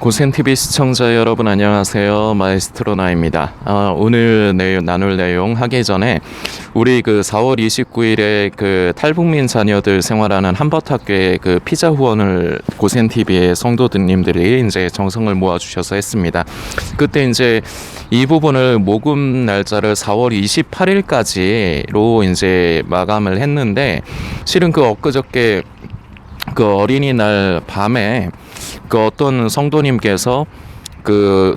고센TV 시청자 여러분 안녕하세요. 마에스트로 나입니다. 오늘 나눌 내용 하기 전에 우리 4월 29일에 탈북민 자녀들 생활하는 한버탁교의 피자 후원을 고센TV의 성도님들이 이제 정성을 모아주셔서 했습니다. 그때 이제 이 부분을 모금 날짜를 4월 28일까지로 이제 마감을 했는데 실은 엊그저께 어린이날 밤에 어떤 성도님께서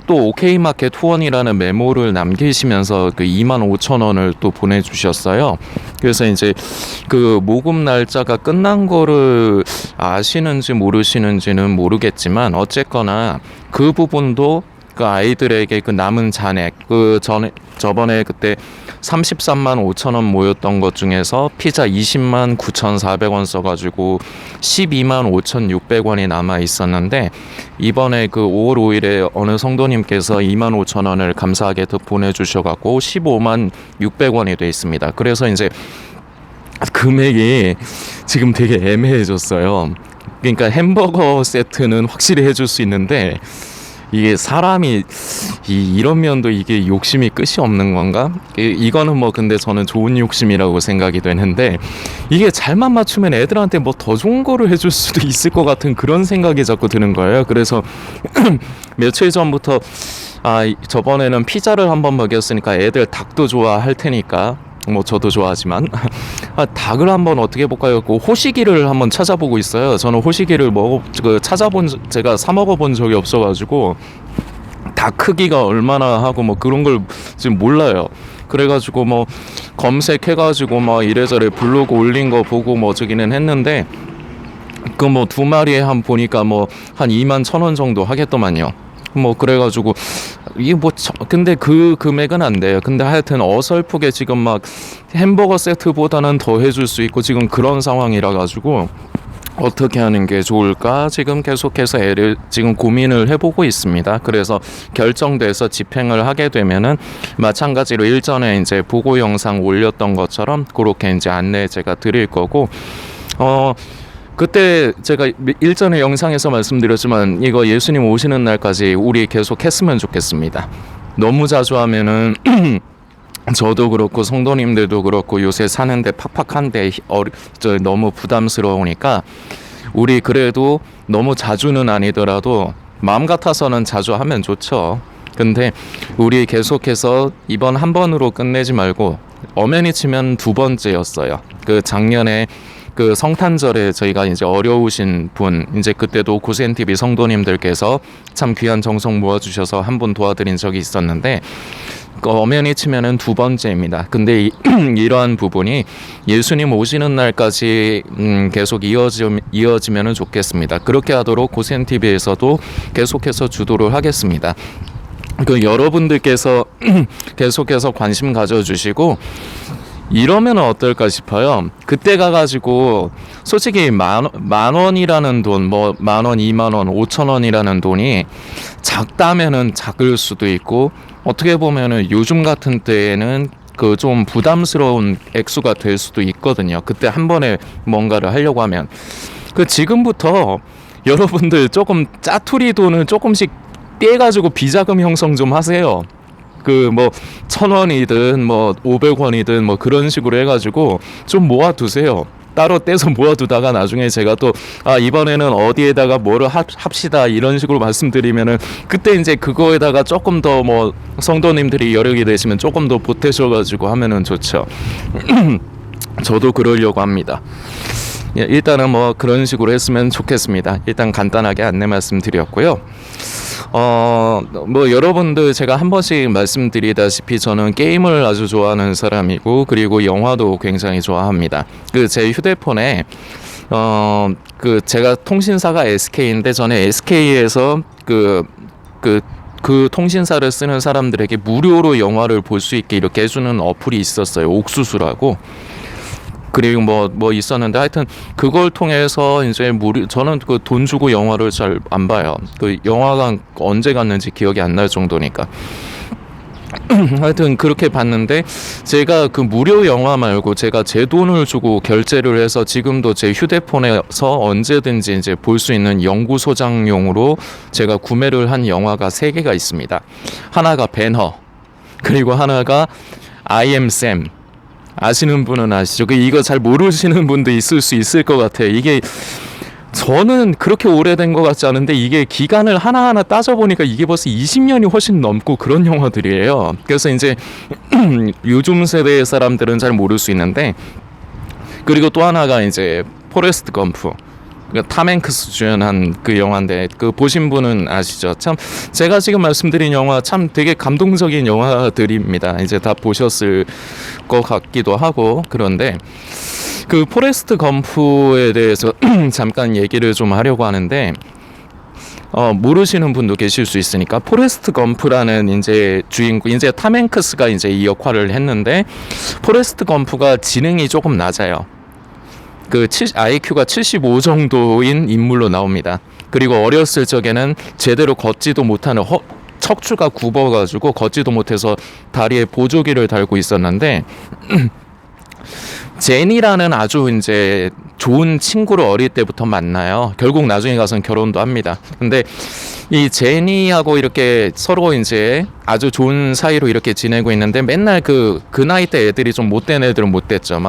또 오케이마켓 후원이라는 메모를 남기시면서 25,000원을 또 보내주셨어요. 그래서 이제 모금 날짜가 끝난 거를 아시는지 모르시는지는 모르겠지만 어쨌거나 그 부분도 아이들에게 남은 잔액 저번에 그때 33만 5천원 모였던 것 중에서 피자 20만 9,400원 써가지고 12만 5,600원이 남아 있었는데 이번에 5월 5일에 어느 성도님께서 2만 5천원을 감사하게 더 보내주셔갖고 15만 600원이 돼 있습니다. 그래서 이제 금액이 지금 되게 애매해졌어요. 그러니까 햄버거 세트는 확실히 해줄 수 있는데 이게 사람이 이런 면도 이게 욕심이 끝이 없는 건가? 이거는 근데 저는 좋은 욕심이라고 생각이 되는데 이게 잘만 맞추면 애들한테 더 좋은 거를 해줄 수도 있을 것 같은 그런 생각이 자꾸 드는 거예요. 그래서 며칠 전부터 저번에는 피자를 한번 먹였으니까 애들 닭도 좋아할 테니까 저도 좋아하지만 닭을 한번 어떻게 해볼까요? 호시기를 한번 찾아보고 있어요. 저는 호시기를 제가 사 먹어본 적이 없어가지고 닭 크기가 얼마나 하고 그런 걸 지금 몰라요. 그래가지고 검색해가지고 이래저래 블로그 올린 거 보고 저기는 했는데 두 마리에 보니까 한 21,000원 정도 하겠더만요. 그래가지고 이게 근데 그 금액은 안 돼요. 근데 하여튼 어설프게 지금 햄버거 세트보다는 더 해줄 수 있고 지금 그런 상황이라 가지고 어떻게 하는 게 좋을까 지금 계속해서 지금 고민을 해보고 있습니다. 그래서 결정돼서 집행을 하게 되면은 마찬가지로 일전에 이제 보고 영상 올렸던 것처럼 그렇게 이제 안내 제가 드릴 거고 그때 제가 일전에 영상에서 말씀드렸지만 이거 예수님 오시는 날까지 우리 계속 했으면 좋겠습니다. 너무 자주 하면은 저도 그렇고 성도님들도 그렇고 요새 사는데 팍팍한데 너무 부담스러우니까 우리 그래도 너무 자주는 아니더라도 마음 같아서는 자주 하면 좋죠. 근데 우리 계속해서 이번 한 번으로 끝내지 말고 엄연히 치면 두 번째였어요. 작년에 성탄절에 저희가 이제 어려우신 분, 이제 그때도 고센TV 성도님들께서 참 귀한 정성 모아주셔서 한 분 도와드린 적이 있었는데, 엄연히 치면은 두 번째입니다. 근데 이러한 부분이 예수님 오시는 날까지 계속 이어지면은 좋겠습니다. 그렇게 하도록 고센TV에서도 계속해서 주도를 하겠습니다. 여러분들께서 계속해서 관심 가져주시고, 이러면 어떨까 싶어요. 그때 가가지고 솔직히 만 원이라는 돈, 10,000원, 20,000원, 5,000원이라는 돈이 작다면은 작을 수도 있고 어떻게 보면은 요즘 같은 때에는 좀 부담스러운 액수가 될 수도 있거든요. 그때 한 번에 뭔가를 하려고 하면 지금부터 여러분들 조금 짜투리 돈을 조금씩 떼가지고 비자금 형성 좀 하세요. 1,000원이든 500원이든 그런 식으로 해가지고 좀 모아두세요. 따로 떼서 모아두다가 나중에 제가 또 이번에는 어디에다가 뭐를 합시다 이런 식으로 말씀드리면은 그때 이제 그거에다가 조금 더 성도님들이 여력이 되시면 조금 더 보태셔가지고 하면은 좋죠. 저도 그러려고 합니다. 일단은 그런 식으로 했으면 좋겠습니다. 일단 간단하게 안내 말씀드렸고요. 여러분들 제가 한 번씩 말씀드리다시피 저는 게임을 아주 좋아하는 사람이고 그리고 영화도 굉장히 좋아합니다. 제 휴대폰에 제가 통신사가 SK인데 전에 SK에서 그 통신사를 쓰는 사람들에게 무료로 영화를 볼 수 있게 이렇게 해주는 어플이 있었어요. 옥수수라고. 그리고 있었는데 하여튼 그걸 통해서 이제 저는 돈 주고 영화를 잘 안 봐요. 영화관 언제 갔는지 기억이 안 날 정도니까. 하여튼 그렇게 봤는데, 제가 그 무료 영화 말고 제가 제 돈을 주고 결제를 해서 지금도 제 휴대폰에서 언제든지 이제 볼 수 있는 영구 소장용으로 제가 구매를 한 영화가 3개가 있습니다. 하나가 배너, 그리고 하나가 I am Sam. 아시는 분은 아시죠? 이거 잘 모르시는 분도 있을 수 있을 것 같아요. 이게 저는 그렇게 오래된 것 같지 않은데, 이게 기간을 하나하나 따져보니까 이게 벌써 20년이 훨씬 넘고 그런 영화들이에요. 그래서 이제 요즘 세대의 사람들은 잘 모를 수 있는데, 그리고 또 하나가 이제 포레스트 검프, 탐 행크스 주연한 그 영화인데, 그 보신 분은 아시죠? 참 제가 지금 말씀드린 영화 참 되게 감동적인 영화들입니다. 이제 다 보셨을 것 같기도 하고. 그런데 그 포레스트 검프에 대해서 잠깐 얘기를 좀 하려고 하는데, 모르시는 분도 계실 수 있으니까, 포레스트 검프라는 이제 주인공, 이제 탐 행크스가 이제 이 역할을 했는데, 포레스트 검프가 지능이 조금 낮아요. IQ가 75 정도인 인물로 나옵니다. 그리고 어렸을 적에는 제대로 걷지도 못하는 척추가 굽어가지고 걷지도 못해서 다리에 보조기를 달고 있었는데, 제니라는 아주 이제 좋은 친구를 어릴 때부터 만나요. 결국 나중에 가서는 결혼도 합니다. 근데 이 제니하고 이렇게 서로 이제 아주 좋은 사이로 이렇게 지내고 있는데, 맨날 그 나이 때 애들이 좀 못된 애들은 못됐죠.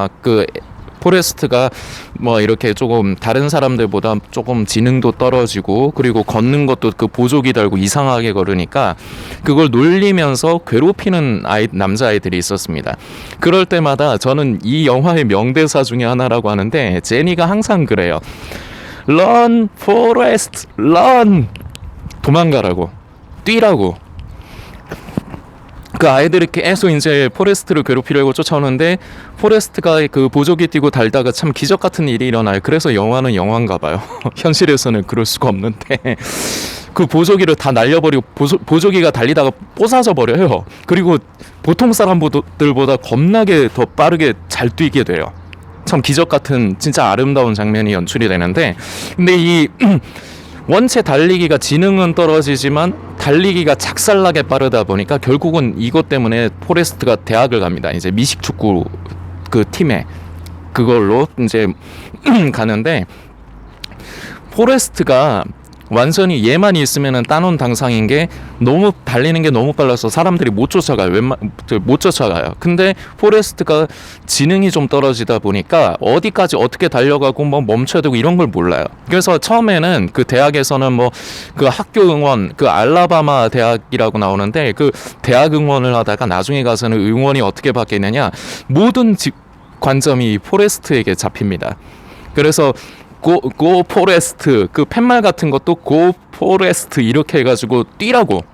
포레스트가 뭐 이렇게 조금 다른 사람들보다 조금 지능도 떨어지고, 그리고 걷는 것도 그 보조기 달고 이상하게 걸으니까 그걸 놀리면서 괴롭히는 남자아이들이 있었습니다. 그럴 때마다 저는 이 영화의 명대사 중에 하나라고 하는데, 제니가 항상 그래요. Run, Forest, run. 도망가라고, 뛰라고. 그 아이들이 계속 이제 포레스트를 괴롭히려고 쫓아오는데, 포레스트가 그 보조기 띄고 달다가 참 기적 같은 일이 일어나요. 그래서 영화는 영화인가 봐요. 현실에서는 그럴 수가 없는데, 그 보조기를 다 날려버리고 보조기가 달리다가 뽀사져 버려요. 그리고 보통 사람들보다 겁나게 더 빠르게 잘 뛰게 돼요. 참 기적 같은 진짜 아름다운 장면이 연출이 되는데, 근데 이 원체 달리기가, 지능은 떨어지지만 달리기가 작살나게 빠르다 보니까 결국은 이것 때문에 포레스트가 대학을 갑니다. 이제 미식축구 그 팀에 그걸로 이제 가는데, 포레스트가 완전히 얘만 있으면은 따놓은 당상인 게, 너무 달리는 게 너무 빨라서 사람들이 못 쫓아가요. 못 쫓아가요. 근데 포레스트가 지능이 좀 떨어지다 보니까 어디까지 어떻게 달려가고 뭐 멈춰야 되고 이런 걸 몰라요. 그래서 처음에는 그 대학에서는 뭐 그 학교 응원, 그 알라바마 대학이라고 나오는데, 그 대학 응원을 하다가 나중에 가서는 응원이 어떻게 바뀌느냐, 모든 관점이 포레스트에게 잡힙니다. 그래서 go 포레스트, 그 팻말 같은 것도 go 포레스트 이렇게 해가지고 뛰라고.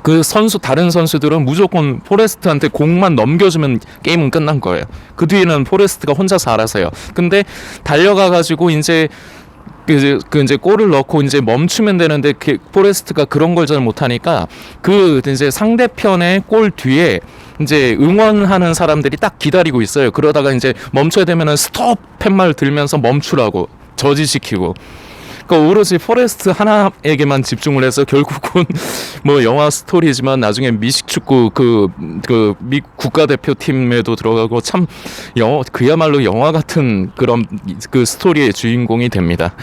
그 다른 선수들은 무조건 포레스트한테 공만 넘겨주면 게임은 끝난 거예요. 그 뒤에는 포레스트가 혼자서 알아서 해요. 근데 달려가가지고 이제 이제 골을 넣고 이제 멈추면 되는데, 포레스트가 그런 걸 잘 못하니까 그 이제 상대편의 골 뒤에 이제 응원하는 사람들이 딱 기다리고 있어요. 그러다가 이제 멈춰야 되면은 스톱 팻말 들면서 멈추라고 저지시키고. 그러니까 오로지 포레스트 하나에게만 집중을 해서 결국은 뭐 영화 스토리지만 나중에 미식축구 미 국가대표팀에도 들어가고, 참 그야말로 영화 같은 그런 그 스토리의 주인공이 됩니다.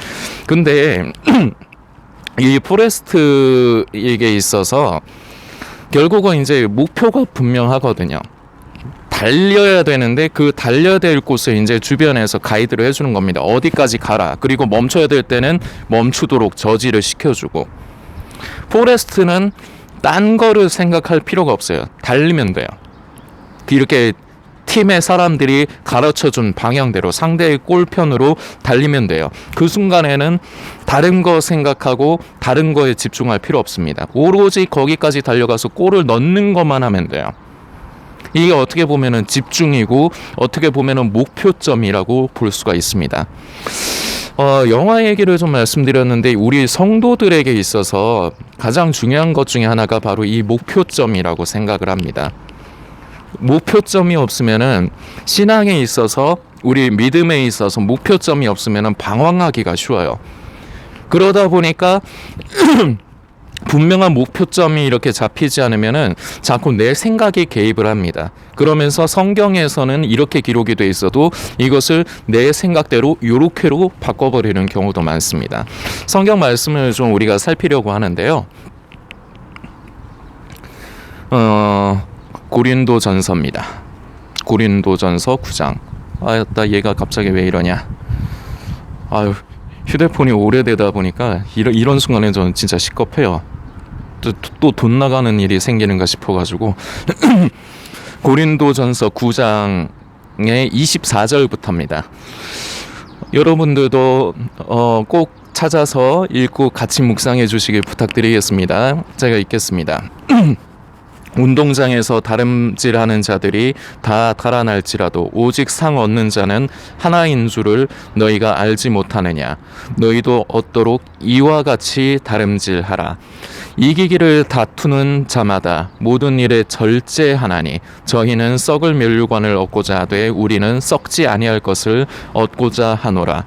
근데 이 포레스트에게 있어서 결국은 이제 목표가 분명하거든요. 달려야 되는데, 그 달려야 될 곳을 이제 주변에서 가이드를 해주는 겁니다. 어디까지 가라. 그리고 멈춰야 될 때는 멈추도록 저지를 시켜주고. 포레스트는 딴 거를 생각할 필요가 없어요. 달리면 돼요. 이렇게 팀의 사람들이 가르쳐준 방향대로 상대의 골편으로 달리면 돼요. 그 순간에는 다른 거 생각하고 다른 거에 집중할 필요 없습니다. 오로지 거기까지 달려가서 골을 넣는 것만 하면 돼요. 이게 어떻게 보면은 집중이고, 어떻게 보면은 목표점이라고 볼 수가 있습니다. 영화 얘기를 좀 말씀드렸는데, 우리 성도들에게 있어서 가장 중요한 것 중에 하나가 바로 이 목표점이라고 생각을 합니다. 목표점이 없으면은, 신앙에 있어서, 우리 믿음에 있어서 목표점이 없으면은 방황하기가 쉬워요. 그러다 보니까 분명한 목표점이 이렇게 잡히지 않으면은 자꾸 내 생각이 개입을 합니다. 그러면서 성경에서는 이렇게 기록이 돼 있어도 이것을 내 생각대로 요렇게로 바꿔버리는 경우도 많습니다. 성경 말씀을 좀 우리가 살피려고 하는데요. 고린도전서입니다. 고린도전서 9장. 나 얘가 갑자기 왜 이러냐. 휴대폰이 오래되다 보니까 이런 순간에 저는 진짜 시겁해요. 또 돈 나가는 일이 생기는가 싶어가지고 고린도전서 9장의 24절부터입니다. 여러분들도 꼭 찾아서 읽고 같이 묵상해 주시길 부탁드리겠습니다. 제가 읽겠습니다. 운동장에서 다름질하는 자들이 다 달아날지라도 오직 상 얻는 자는 하나인 줄을 너희가 알지 못하느냐. 너희도 얻도록 이와 같이 다름질하라. 이기기를 다투는 자마다 모든 일에 절제하나니 저희는 썩을 멸류관을 얻고자 하되 우리는 썩지 아니할 것을 얻고자 하노라.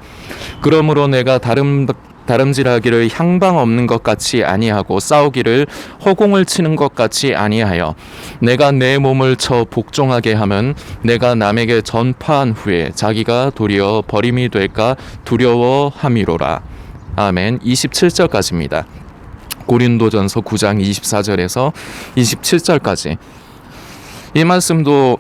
그러므로 내가 다름질하기를 향방 없는 것 같이 아니하고 싸우기를 허공을 치는 것 같이 아니하여 내가 내 몸을 쳐 복종하게 하면 내가 남에게 전파한 후에 자기가 도리어 버림이 될까 두려워함이로라. 아멘. 27절까지입니다. 고린도전서 9장 24절에서 27절까지. 이 말씀도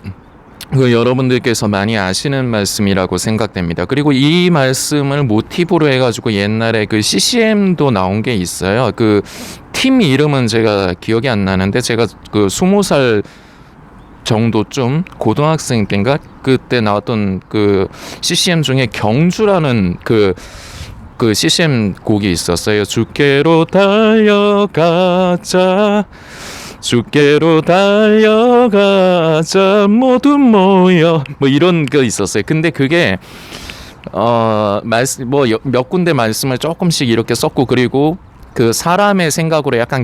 여러분들께서 많이 아시는 말씀이라고 생각됩니다. 그리고 이 말씀을 모티브로 해가지고 옛날에 그 CCM도 나온 게 있어요. 그 팀 이름은 제가 기억이 안 나는데 제가 그 20살 정도쯤 고등학생 때인가 그때 나왔던 그 CCM 중에 경주라는 그 CCM 곡이 있었어요. 주께로 달려가자. 주께로 달려가자 모두 모여 뭐 이런 거 있었어요. 근데 그게 몇 군데 말씀을 조금씩 이렇게 썼고 그리고 그 사람의 생각으로 약간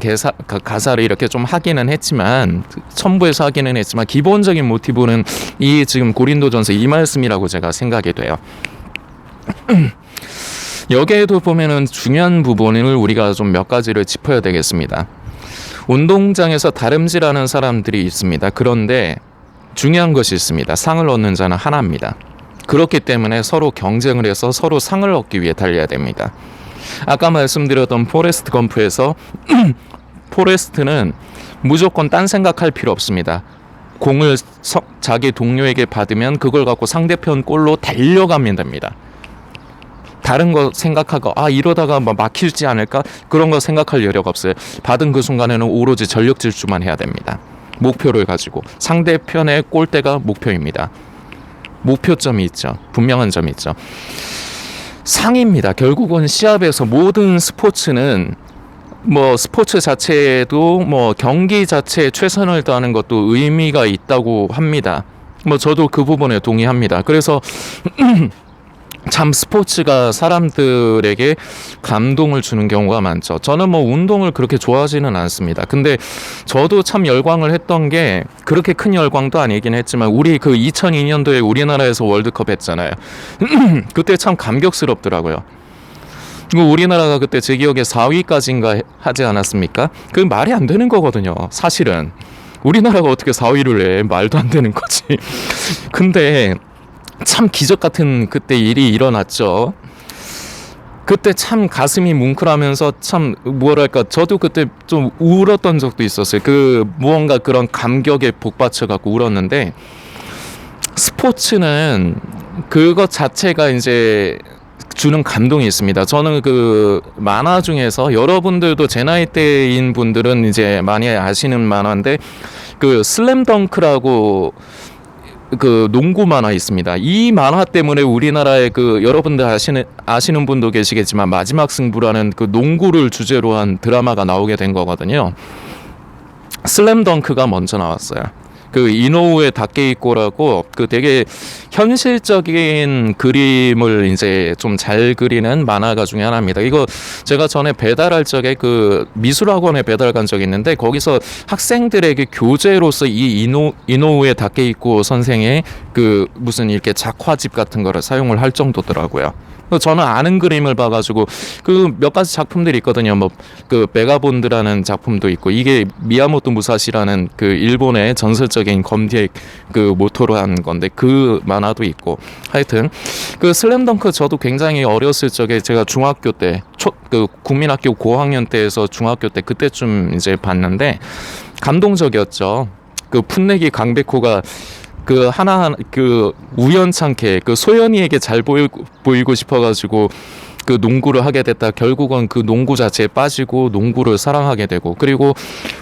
가사를 이렇게 좀 하기는 했지만 첨부해서 하기는 했지만 기본적인 모티브는 이 지금 고린도전서 이 말씀이라고 제가 생각이 돼요. 여기에도 보면은 중요한 부분을 우리가 좀 몇 가지를 짚어야 되겠습니다. 운동장에서 다름질하는 사람들이 있습니다. 그런데 중요한 것이 있습니다. 상을 얻는 자는 하나입니다. 그렇기 때문에 서로 경쟁을 해서 서로 상을 얻기 위해 달려야 됩니다. 아까 말씀드렸던 포레스트 검프에서 포레스트는 무조건 딴 생각할 필요 없습니다. 공을 자기 동료에게 받으면 그걸 갖고 상대편 골로 달려가면 됩니다. 다른 거 생각하고 이러다가 막힐지 않을까 그런 거 생각할 여력 없어요. 받은 그 순간에는 오로지 전력 질주만 해야 됩니다. 목표를 가지고 상대편의 골대가 목표입니다. 목표점이 있죠. 분명한 점이 있죠. 상입니다. 결국은 시합에서 모든 스포츠는 스포츠 자체에도 경기 자체에 최선을 다하는 것도 의미가 있다고 합니다. 저도 그 부분에 동의합니다. 그래서 참 스포츠가 사람들에게 감동을 주는 경우가 많죠. 저는 운동을 그렇게 좋아하지는 않습니다. 근데 저도 참 열광을 했던 게 그렇게 큰 열광도 아니긴 했지만 우리 그 2002년도에 우리나라에서 월드컵 했잖아요. 그때 참 감격스럽더라고요. 우리나라가 그때 제 기억에 4위까지인가 하지 않았습니까? 그 말이 안 되는 거거든요. 사실은 우리나라가 어떻게 4위를 해? 말도 안 되는 거지. 근데 참 기적 같은 그때 일이 일어났죠. 그때 참 가슴이 뭉클하면서 참 저도 그때 좀 울었던 적도 있었어요. 무언가 그런 감격에 복받쳐 갖고 울었는데 스포츠는 그것 자체가 이제 주는 감동이 있습니다. 저는 그 만화 중에서 여러분들도 제 나이대인 분들은 이제 많이 아시는 만화인데 그 슬램덩크라고 그 농구 만화 있습니다. 이 만화 때문에 우리나라에 여러분들 아시는 분도 계시겠지만 마지막 승부라는 그 농구를 주제로 한 드라마가 나오게 된 거거든요. 슬램덩크가 먼저 나왔어요. 그 이노우에 닦여 있고라고 그 되게 현실적인 그림을 이제 좀 잘 그리는 만화가 중에 하나입니다. 이거 제가 전에 배달할 적에 그 미술학원에 배달 간 적이 있는데 거기서 학생들에게 교재로서 이 이노우에 닦여 있고 선생의 그 무슨 이렇게 작화집 같은 거를 사용을 할 정도더라고요. 저는 아는 그림을 봐가지고 그 몇 가지 작품들이 있거든요. 뭐 그 메가본드라는 작품도 있고 이게 미야모토 무사시라는 그 일본의 전설적인 검객 그 모토로 한 건데 그 만화도 있고 하여튼 그 슬램덩크 저도 굉장히 어렸을 적에 제가 중학교 때 그 국민학교 고학년 때에서 중학교 때 그때쯤 이제 봤는데 감동적이었죠. 그 풋내기 강백호가 그 하나하나 그 우연찮게 그 소연이에게 잘 보이고 싶어가지고 그 농구를 하게 됐다. 결국은 그 농구 자체에 빠지고 농구를 사랑하게 되고 그리고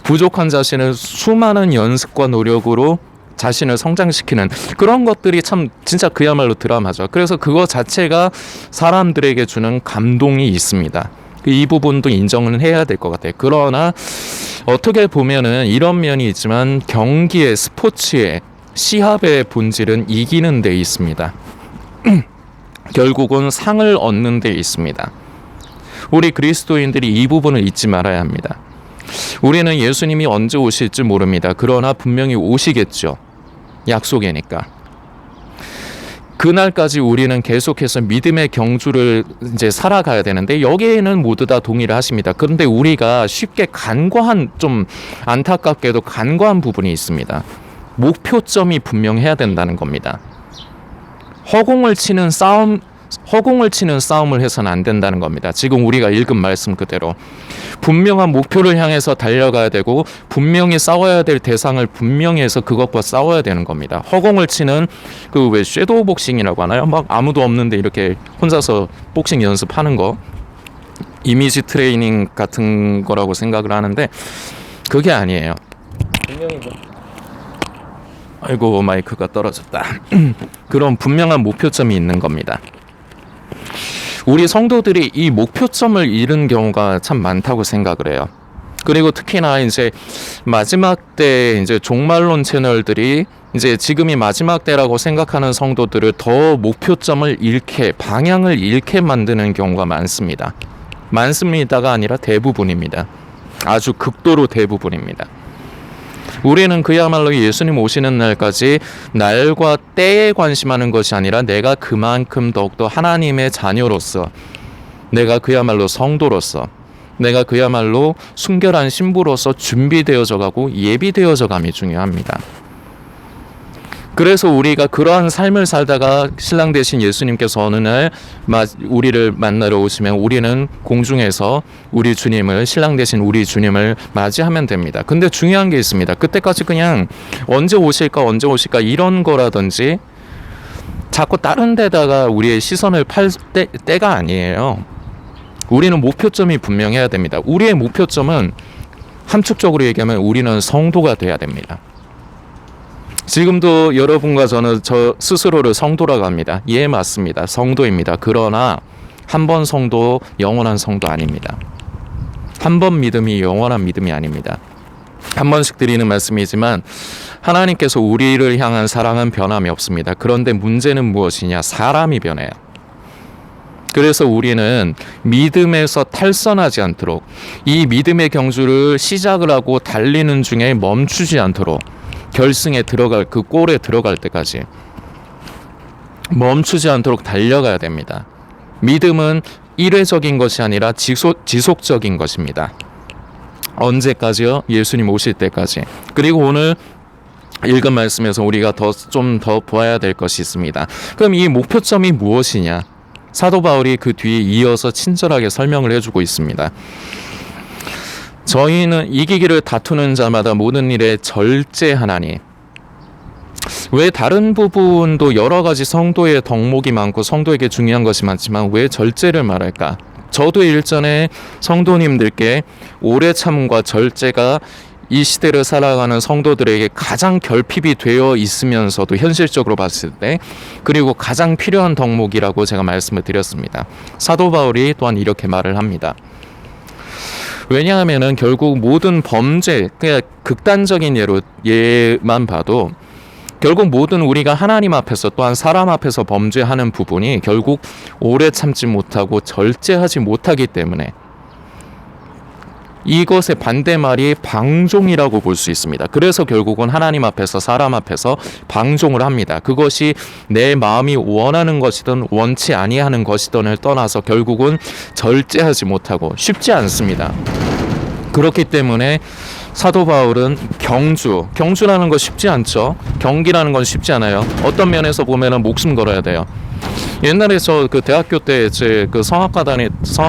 부족한 자신을 수많은 연습과 노력으로 자신을 성장시키는 그런 것들이 참 진짜 그야말로 드라마죠. 그래서 그거 자체가 사람들에게 주는 감동이 있습니다. 이 부분도 인정을 해야 될 것 같아요. 그러나 어떻게 보면은 이런 면이 있지만 경기의 스포츠의 시합의 본질은 이기는 데 있습니다. 결국은 상을 얻는 데 있습니다. 우리 그리스도인들이 이 부분을 잊지 말아야 합니다. 우리는 예수님이 언제 오실지 모릅니다. 그러나 분명히 오시겠죠. 약속이니까. 그날까지 우리는 계속해서 믿음의 경주를 이제 살아가야 되는데 여기에는 모두 다 동의를 하십니다. 그런데 우리가 쉽게 간과한 좀 안타깝게도 간과한 부분이 있습니다. 목표점이 분명해야 된다는 겁니다. 허공을 치는 싸움을 해서는 안 된다는 겁니다. 지금 우리가 읽은 말씀 그대로 분명한 목표를 향해서 달려가야 되고 분명히 싸워야 될 대상을 분명히 해서 그것과 싸워야 되는 겁니다. 허공을 치는 그 왜 섀도우 복싱이라고 하나요? 막 아무도 없는데 이렇게 혼자서 복싱 연습하는 거 이미지 트레이닝 같은 거라고 생각을 하는데 그게 아니에요. 분명히 아이고 마이크가 떨어졌다. 그런 분명한 목표점이 있는 겁니다. 우리 성도들이 이 목표점을 잃은 경우가 참 많다고 생각을 해요. 그리고 특히나 이제 마지막 때 이제 종말론 채널들이 이제 지금이 마지막 때라고 생각하는 성도들을 더 목표점을 잃게 방향을 잃게 만드는 경우가 많습니다. 많습니다가 아니라 대부분입니다. 아주 극도로 대부분입니다. 우리는 그야말로 예수님 오시는 날까지 날과 때에 관심하는 것이 아니라 내가 그만큼 더욱더 하나님의 자녀로서 내가 그야말로 성도로서 내가 그야말로 순결한 신부로서 준비되어져 가고 예비되어져 감이 중요합니다. 그래서 우리가 그러한 삶을 살다가 신랑 되신 예수님께서 어느 날 우리를 만나러 오시면 우리는 공중에서 우리 주님을 신랑 되신 우리 주님을 맞이하면 됩니다. 근데 중요한 게 있습니다. 그때까지 그냥 언제 오실까 이런 거라든지 자꾸 다른 데다가 우리의 시선을 팔 때가 아니에요. 우리는 목표점이 분명해야 됩니다. 우리의 목표점은 함축적으로 얘기하면 우리는 성도가 돼야 됩니다. 지금도 여러분과 저는 저 스스로를 성도라고 합니다. 예, 맞습니다. 성도입니다. 그러나 한 번 성도 영원한 성도 아닙니다. 한 번 믿음이 영원한 믿음이 아닙니다. 한 번씩 드리는 말씀이지만 하나님께서 우리를 향한 사랑은 변함이 없습니다. 그런데 문제는 무엇이냐? 사람이 변해요. 그래서 우리는 믿음에서 탈선하지 않도록 이 믿음의 경주를 시작을 하고 달리는 중에 멈추지 않도록 결승에 들어갈 그 골에 들어갈 때까지 멈추지 않도록 달려가야 됩니다. 믿음은 일회적인 것이 아니라 지속적인 것입니다. 언제까지요? 예수님 오실 때까지. 그리고 오늘 읽은 말씀에서 우리가 좀 더 보아야 될 것이 있습니다. 그럼 이 목표점이 무엇이냐? 사도 바울이 그 뒤에 이어서 친절하게 설명을 해주고 있습니다. 저희는 이기기를 다투는 자마다 모든 일에 절제하나니. 왜 다른 부분도 여러 가지 성도의 덕목이 많고 성도에게 중요한 것이 많지만 왜 절제를 말할까? 저도 일전에 성도님들께 오래 참음과 절제가 이 시대를 살아가는 성도들에게 가장 결핍이 되어 있으면서도 현실적으로 봤을 때 그리고 가장 필요한 덕목이라고 제가 말씀을 드렸습니다. 사도 바울이 또한 이렇게 말을 합니다. 왜냐하면은 결국 모든 범죄, 그냥 극단적인 예만 봐도 결국 모든 우리가 하나님 앞에서 또한 사람 앞에서 범죄하는 부분이 결국 오래 참지 못하고 절제하지 못하기 때문에 이것의 반대말이 방종이라고 볼 수 있습니다. 그래서 결국은 하나님 앞에서 사람 앞에서 방종을 합니다. 그것이 내 마음이 원하는 것이든 원치 아니하는 것이든을 떠나서 결국은 절제하지 못하고 쉽지 않습니다. 그렇기 때문에 사도 바울은 경주라는 거 쉽지 않죠. 경기라는 건 쉽지 않아요. 어떤 면에서 보면은 목숨 걸어야 돼요. 옛날에 저 그 대학교 때 제 그 성악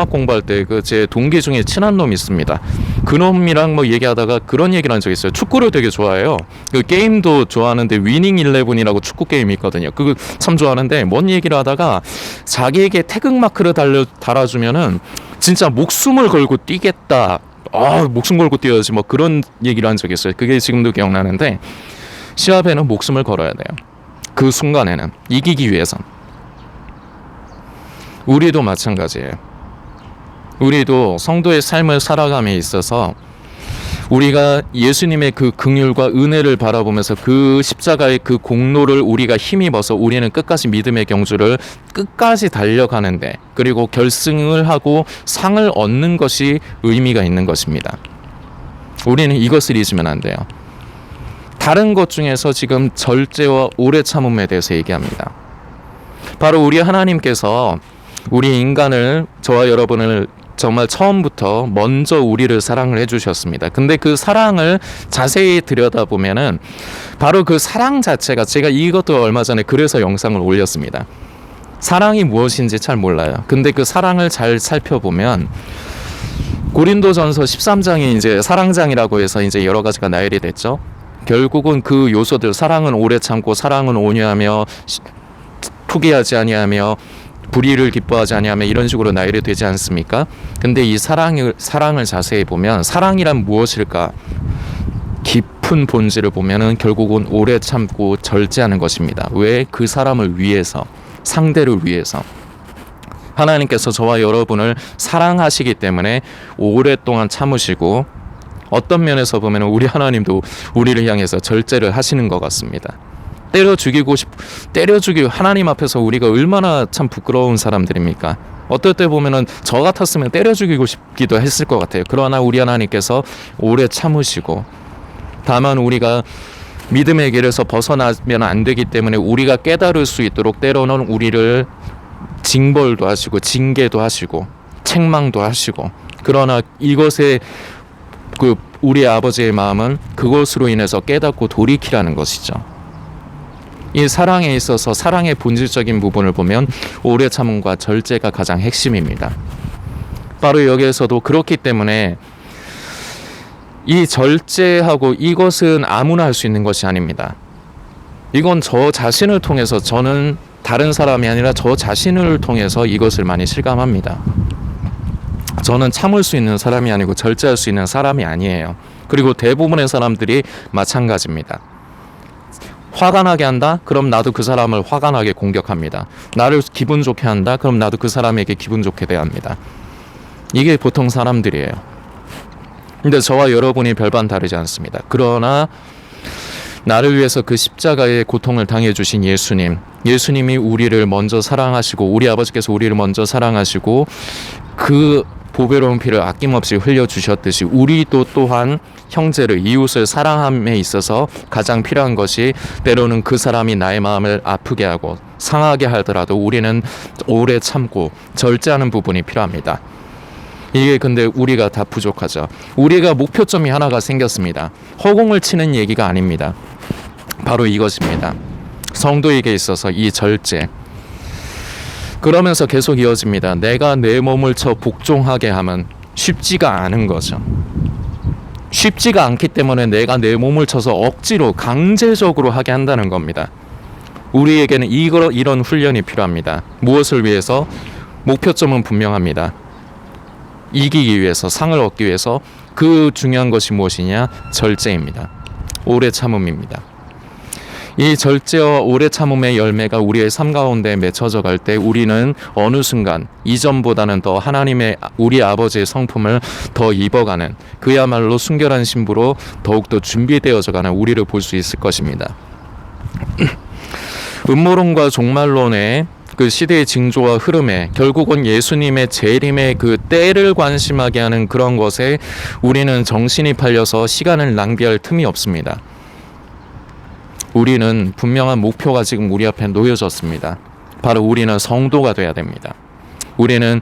공부할 때 그 제 동기 중에 친한 놈이 있습니다. 그 놈이랑 뭐 얘기하다가 그런 얘기를 한 적이 있어요. 축구를 되게 좋아해요. 그 게임도 좋아하는데 위닝 11이라고 축구 게임이 있거든요. 그거 참 좋아하는데 뭔 얘기를 하다가 자기에게 태극마크를 달아주면은 진짜 목숨을 걸고 뛰겠다. 목숨 걸고 뛰어야지 뭐 그런 얘기를 한 적이 있어요. 그게 지금도 기억나는데 시합에는 목숨을 걸어야 돼요. 그 순간에는 이기기 위해서. 우리도 마찬가지예요. 우리도 성도의 삶을 살아감에 있어서 우리가 예수님의 그 긍휼과 은혜를 바라보면서 그 십자가의 그 공로를 우리가 힘입어서 우리는 끝까지 믿음의 경주를 끝까지 달려가는데, 그리고 결승을 하고 상을 얻는 것이 의미가 있는 것입니다. 우리는 이것을 잊으면 안 돼요. 다른 것 중에서 지금 절제와 오래 참음에 대해서 얘기합니다. 바로 우리 하나님께서 우리 인간을, 저와 여러분을 정말 처음부터 먼저 우리를 사랑을 해주셨습니다. 근데 그 사랑을 자세히 들여다보면은 바로 그 사랑 자체가, 제가 이것도 얼마 전에 그래서 영상을 올렸습니다. 사랑이 무엇인지 잘 몰라요. 근데 그 사랑을 잘 살펴보면 고린도전서 13장이 이제 사랑장이라고 해서 이제 여러 가지가 나열이 됐죠. 결국은 그 요소들, 사랑은 오래 참고, 사랑은 온유하며, 투기하지 아니하며, 불의를 기뻐하지 아니하며, 이런 식으로 나열이 되지 않습니까? 근데 이 사랑을 자세히 보면 사랑이란 무엇일까? 깊은 본질을 보면은 결국은 오래 참고 절제하는 것입니다. 왜? 그 사람을 위해서, 상대를 위해서. 하나님께서 저와 여러분을 사랑하시기 때문에 오랫동안 참으시고, 어떤 면에서 보면 우리 하나님도 우리를 향해서 절제를 하시는 것 같습니다. 때려 죽이고 하나님 앞에서 우리가 얼마나 참 부끄러운 사람들입니까? 어떨 때 보면은 저 같았으면 때려 죽이고 싶기도 했을 것 같아요. 그러나 우리 하나님께서 오래 참으시고, 다만 우리가 믿음의 길에서 벗어나면 안 되기 때문에 우리가 깨달을 수 있도록 때로는 우리를 징벌도 하시고 징계도 하시고 책망도 하시고, 그러나 이것에 그 우리 아버지의 마음은 그것으로 인해서 깨닫고 돌이키라는 것이죠. 이 사랑에 있어서 사랑의 본질적인 부분을 보면 오래 참음과 절제가 가장 핵심입니다. 바로 여기에서도 그렇기 때문에 이 절제하고 이것은 아무나 할 수 있는 것이 아닙니다. 이건 저 자신을 통해서, 저는 다른 사람이 아니라 저 자신을 통해서 이것을 많이 실감합니다. 저는 참을 수 있는 사람이 아니고 절제할 수 있는 사람이 아니에요. 그리고 대부분의 사람들이 마찬가지입니다. 화가 나게 한다? 그럼 나도 그 사람을 화가 나게 공격합니다. 나를 기분 좋게 한다? 그럼 나도 그 사람에게 기분 좋게 대합니다. 이게 보통 사람들이에요. 근데 저와 여러분이 별반 다르지 않습니다. 그러나 나를 위해서 그 십자가의 고통을 당해주신 예수님이 우리를 먼저 사랑하시고, 우리 아버지께서 우리를 먼저 사랑하시고 그 보배로운 피를 아낌없이 흘려주셨듯이 우리도 또한 형제를, 이웃을 사랑함에 있어서 가장 필요한 것이, 때로는 그 사람이 나의 마음을 아프게 하고 상하게 하더라도 우리는 오래 참고 절제하는 부분이 필요합니다. 이게 근데 우리가 다 부족하죠. 우리가 목표점이 하나가 생겼습니다. 허공을 치는 얘기가 아닙니다. 바로 이것입니다. 성도에게 있어서 이 절제. 그러면서 계속 이어집니다. 내가 내 몸을 쳐 복종하게 하면 쉽지가 않은 거죠. 쉽지가 않기 때문에 내가 내 몸을 쳐서 억지로 강제적으로 하게 한다는 겁니다. 우리에게는 이런 훈련이 필요합니다. 무엇을 위해서? 목표점은 분명합니다. 이기기 위해서, 상을 얻기 위해서. 그 중요한 것이 무엇이냐? 절제입니다. 오래 참음입니다. 이 절제와 오래 참음의 열매가 우리의 삶 가운데 맺혀져 갈 때 우리는 어느 순간 이전보다는 더 하나님의 우리 아버지의 성품을 더 입어가는 그야말로 순결한 신부로 더욱더 준비되어져 가는 우리를 볼 수 있을 것입니다. 음모론과 종말론의 그 시대의 징조와 흐름에 결국은 예수님의 재림의 그 때를 관심하게 하는 그런 것에 우리는 정신이 팔려서 시간을 낭비할 틈이 없습니다. 우리는 분명한 목표가 지금 우리 앞에 놓여졌습니다. 바로 우리는 성도가 돼야 됩니다. 우리는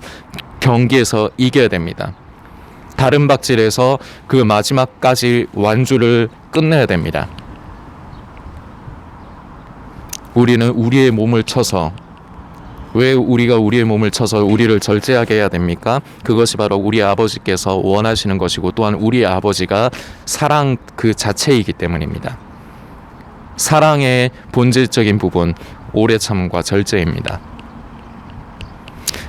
경기에서 이겨야 됩니다. 다른 박질에서 그 마지막까지 완주를 끝내야 됩니다. 우리는 우리의 몸을 쳐서, 왜 우리가 우리의 몸을 쳐서 우리를 절제하게 해야 됩니까? 그것이 바로 우리 아버지께서 원하시는 것이고 또한 우리 아버지가 사랑 그 자체이기 때문입니다. 사랑의 본질적인 부분, 오래 참음과 절제입니다.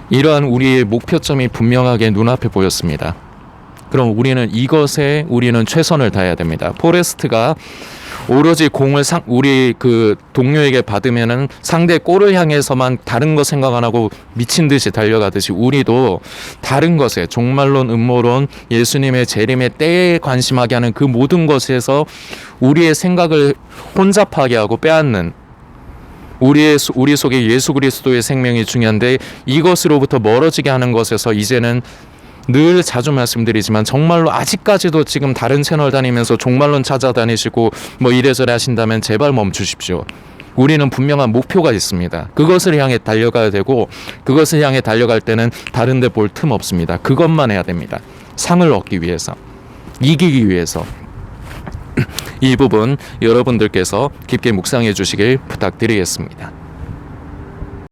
이러한 우리의 목표점이 분명하게 눈앞에 보였습니다. 그럼 우리는 최선을 다해야 됩니다. 포레스트가 오로지 공을 우리 그 동료에게 받으면은 상대 골을 향해서만 다른 거 생각 안 하고 미친 듯이 달려가듯이 우리도 다른 것에 종말론, 음모론, 예수님의 재림의 때에 관심하게 하는 그 모든 것에서 우리의 생각을 혼잡하게 하고 빼앗는 우리 속에 예수 그리스도의 생명이 중요한데 이것으로부터 멀어지게 하는 것에서 이제는 늘 자주 말씀드리지만 정말로 아직까지도 지금 다른 채널 다니면서 종말론 찾아다니시고 뭐 이래저래 하신다면 제발 멈추십시오. 우리는 분명한 목표가 있습니다. 그것을 향해 달려가야 되고 그것을 향해 달려갈 때는 다른 데 볼 틈 없습니다. 그것만 해야 됩니다. 상을 얻기 위해서, 이기기 위해서. 이 부분 여러분들께서 깊게 묵상해 주시길 부탁드리겠습니다.